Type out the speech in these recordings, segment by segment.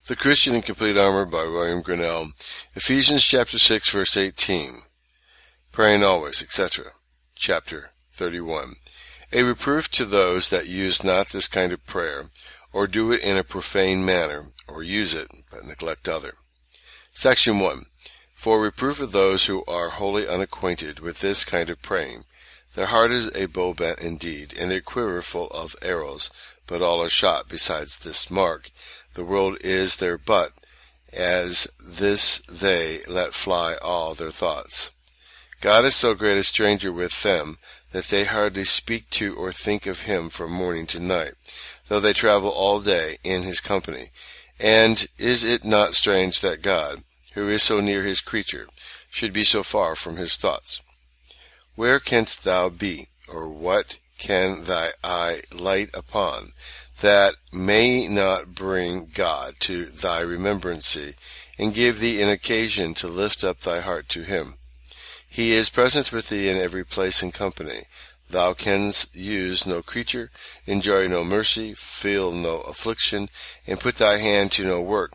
The Christian in Complete Armour by William Gurnall. Ephesians chapter 6, verse 18. Praying always, etc. Chapter 31. A reproof to those that use not this kind of prayer, or do it in a profane manner, or use it, but neglect other. Section 1. For reproof of those who are wholly unacquainted with this kind of praying. Their heart is a bow bent indeed, and their quiver full of arrows, but all are shot besides this mark. The world is their butt, as this they let fly all their thoughts. God is so great a stranger with them, that they hardly speak to or think of him from morning to night, though they travel all day in his company. And is it not strange that God, who is so near his creature, should be so far from his thoughts? Where canst thou be, or what can thy eye light upon, that may not bring God to thy remembrancy, and give thee an occasion to lift up thy heart to him? He is present with thee in every place and company. Thou canst use no creature, enjoy no mercy, feel no affliction, and put thy hand to no work,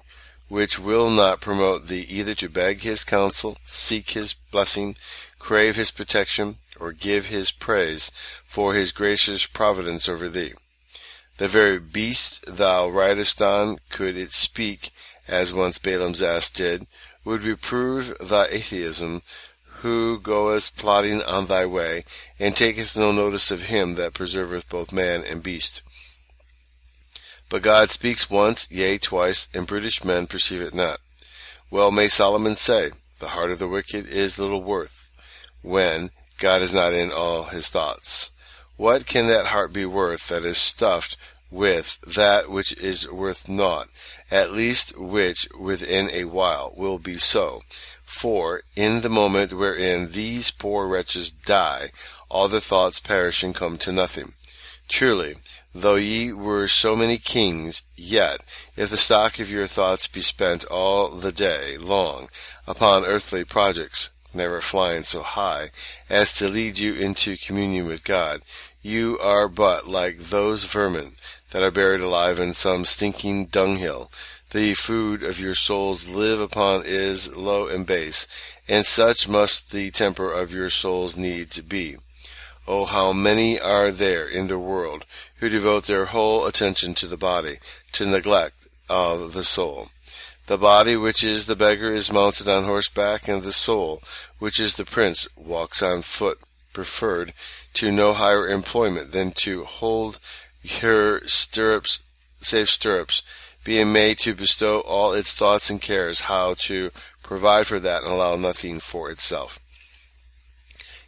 which will not promote thee either to beg his counsel, seek his blessing, crave his protection, or give his praise for his gracious providence over thee. The very beast thou ridest on, could it speak, as once Balaam's ass did, would reprove thy atheism, who goeth plodding on thy way, and taketh no notice of him that preserveth both man and beast. But God speaks once, yea, twice, and brutish men perceive it not. Well may Solomon say, the heart of the wicked is little worth, when God is not in all his thoughts. What can that heart be worth that is stuffed with that which is worth naught, at least which within a while will be so? For in the moment wherein these poor wretches die, all their thoughts perish and come to nothing. Truly, though ye were so many kings, yet, if the stock of your thoughts be spent all the day long upon earthly projects, never flying so high as to lead you into communion with God, you are but like those vermin that are buried alive in some stinking dunghill. The food of your souls live upon is low and base, and such must the temper of your souls need to be. Oh, how many are there in the world who devote their whole attention to the body, to neglect of the soul. The body, which is the beggar, is mounted on horseback, and the soul, which is the prince, walks on foot, preferred to no higher employment than to hold her stirrups, safe stirrups, being made to bestow all its thoughts and cares how to provide for that and allow nothing for itself.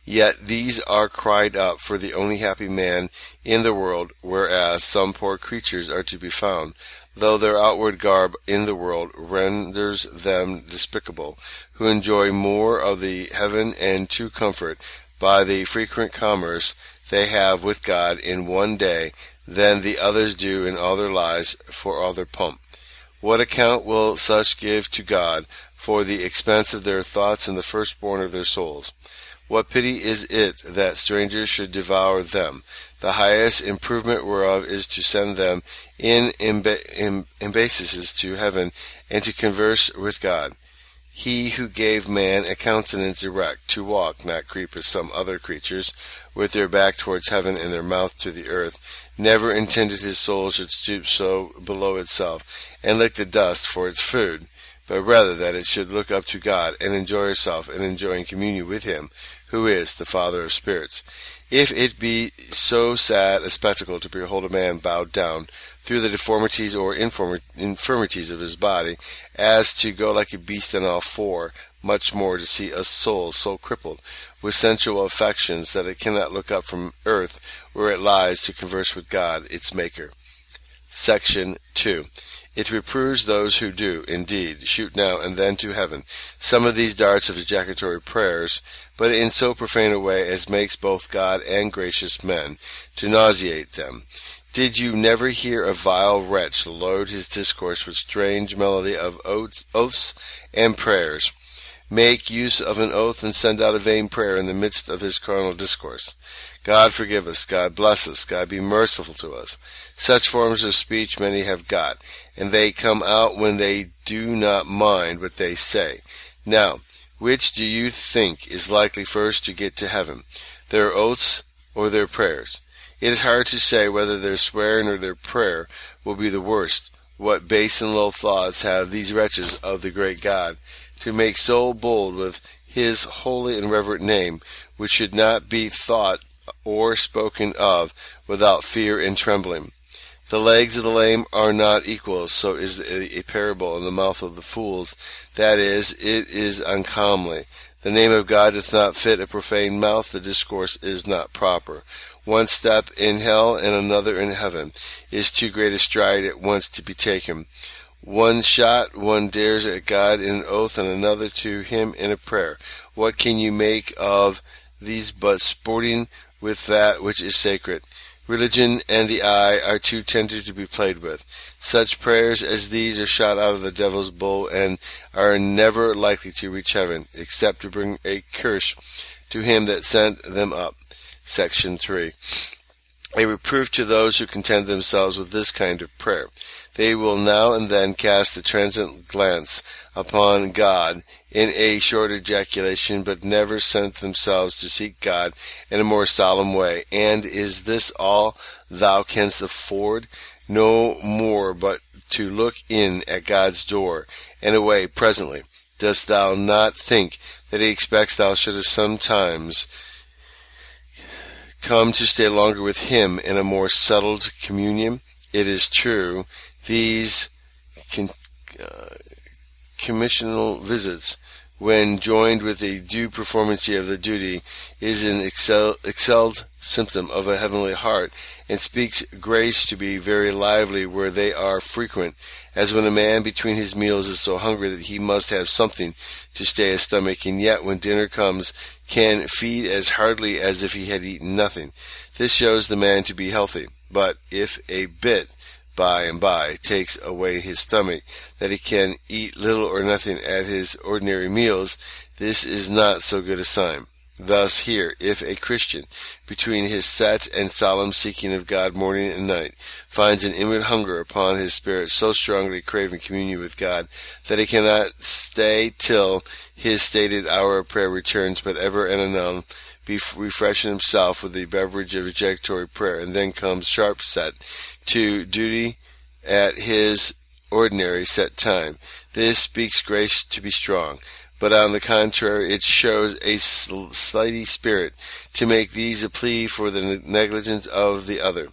Yet these are cried up for the only happy man in the world, whereas some poor creatures are to be found, though their outward garb in the world renders them despicable, who enjoy more of the heaven and true comfort by the frequent commerce they have with God in one day than the others do in all their lives for all their pomp. What account will such give to God for the expense of their thoughts and the firstborn of their souls? What pity is it that strangers should devour them, the highest improvement whereof is to send them in embassages to heaven, and to converse with God? He who gave man a countenance erect, to walk, not creep as some other creatures, with their back towards heaven and their mouth to the earth, never intended his soul should stoop so below itself, and lick the dust for its food, but rather that it should look up to God, and enjoy itself in enjoying communion with him, who is the Father of spirits. If it be so sad a spectacle to behold a man bowed down through the deformities or infirmities of his body, as to go like a beast on all four, much more to see a soul so crippled with sensual affections that it cannot look up from earth where it lies to converse with God, its Maker. Section 2. It reproves those who do, indeed, shoot now and then to heaven some of these darts of ejaculatory prayers, but in so profane a way as makes both God and gracious men to nauseate them. Did you never hear a vile wretch load his discourse with strange melody of oaths and prayers, make use of an oath and send out a vain prayer in the midst of his carnal discourse. God forgive us, God bless us, God be merciful to us. Such forms of speech many have got, and they come out when they do not mind what they say. Now, which do you think is likely first to get to heaven, their oaths or their prayers? It is hard to say whether their swearing or their prayer will be the worst. What base and low thoughts have these wretches of the great God, to make so bold with his holy and reverent name, which should not be thought or spoken of without fear and trembling. The legs of the lame are not equal, so is a parable in the mouth of the fools. That is, it is uncomely. The name of God doth not fit a profane mouth, the discourse is not proper. One step in hell and another in heaven is too great a stride at once to be taken. One shot, one dares at God in an oath, and another to him in a prayer. What can you make of these but sporting with that which is sacred? Religion and the eye are too tender to be played with. Such prayers as these are shot out of the devil's bow and are never likely to reach heaven, except to bring a curse to him that sent them up. Section 3. A reproof to those who content themselves with this kind of prayer. They will now and then cast a transient glance upon God in a short ejaculation, but never sent themselves to seek God in a more solemn way. And is this all thou canst afford? No more but to look in at God's door, and away presently. Dost thou not think that he expects thou shouldest sometimes come to stay longer with him in a more settled communion? It is true, these commissional visits, when joined with a due performance of the duty, is an excelled symptom of a heavenly heart, and speaks grace to be very lively where they are frequent, as when a man between his meals is so hungry that he must have something to stay his stomach, and yet when dinner comes can feed as heartily as if he had eaten nothing. This shows the man to be healthy. But if a bit by and by takes away his stomach, that he can eat little or nothing at his ordinary meals, this is not so good a sign. Thus here, if a Christian, between his set and solemn seeking of God morning and night, finds an inward hunger upon his spirit so strongly craving communion with God, that he cannot stay till his stated hour of prayer returns, but ever and anon be refreshing himself with the beverage of ejectory prayer, and then comes sharp set to duty at his ordinary set time. This speaks grace to be strong, but on the contrary it shows a slighty spirit to make these a plea for the negligence of the other.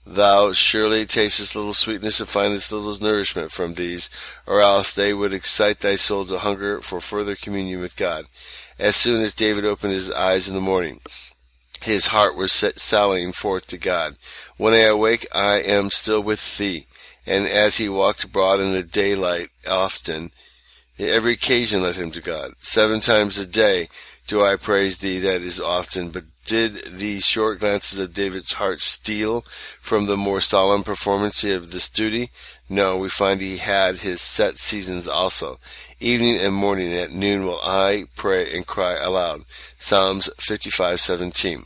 Thou surely tastest little sweetness and findest little nourishment from these, or else they would excite thy soul to hunger for further communion with God. As soon as David opened his eyes in the morning, his heart was sallying forth to God. When I awake, I am still with thee. And as he walked abroad in the daylight often, every occasion led him to God. 7 times a day do I praise thee, that is often. But did these short glances of David's heart steal from the more solemn performance of this duty? No, we find he had his set seasons also. Evening and morning, at noon will I pray and cry aloud. Psalms 55:17.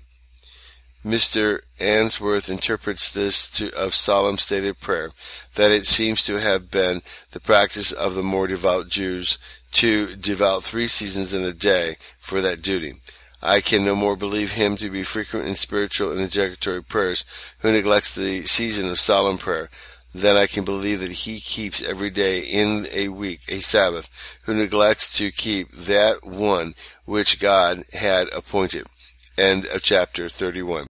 Mr. Ainsworth interprets this of solemn stated prayer, that it seems to have been the practice of the more devout Jews to devote 3 seasons in a day for that duty. I can no more believe him to be frequent in spiritual and ejectory prayers, who neglects the season of solemn prayer, than I can believe that he keeps every day in a week a Sabbath, who neglects to keep that one which God had appointed. End of chapter 31.